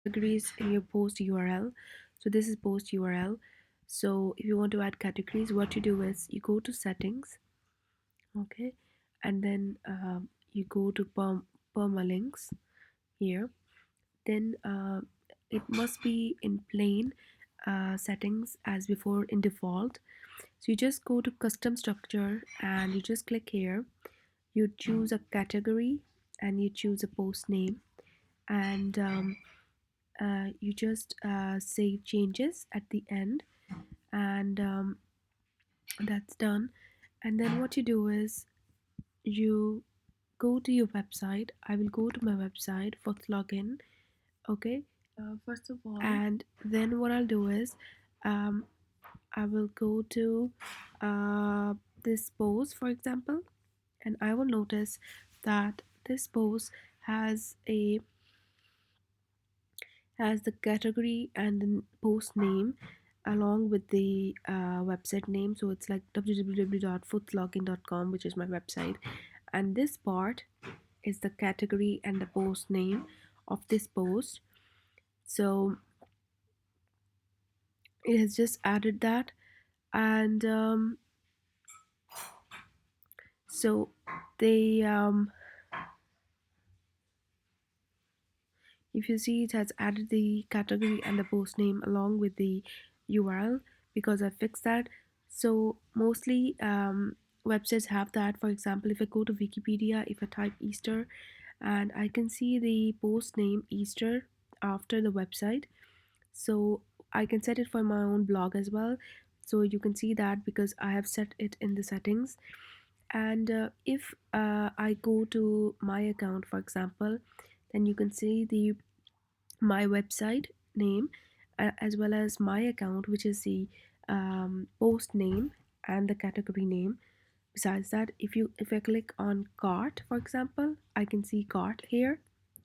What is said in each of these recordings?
categories in your post URL. So this is post URL. So if you want to add categories, what you do is you go to settings, okay, and then you go to permalinks here. Then it must be in plain settings as before in default. So you just go to custom structure and you just click here. You choose a category and you choose a post name, and you just save changes at the end, and that's done. And then what you do is you go to your website. I will go to my website for login, okay. First of all, And then what I'll do is um, I will go to uh, this post, for example, and I will notice that this post has a has the category and the post name along with the website name. So it's like www.footlogin.com, which is my website, and this part is the category and the post name of this post. So it has just added that, and so they if you see, it has added the category and the post name along with the URL because I fixed that. So mostly websites have that. For example, if I go to Wikipedia, if I type Easter, and I can see the post name Easter after the website. So I can set it for my own blog as well. So you can see that because I have set it in the settings. And if I go to my account, for example, then you can see the my website name as well as my account, which is the post name and the category name. Besides that, if I click on cart, for example, I can see cart here,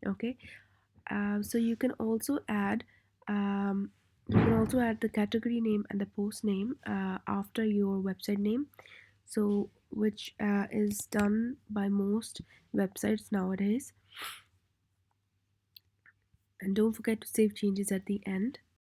okay. So you can also add the category name and the post name after your website name, so which is done by most websites nowadays. And don't forget to save changes at the end.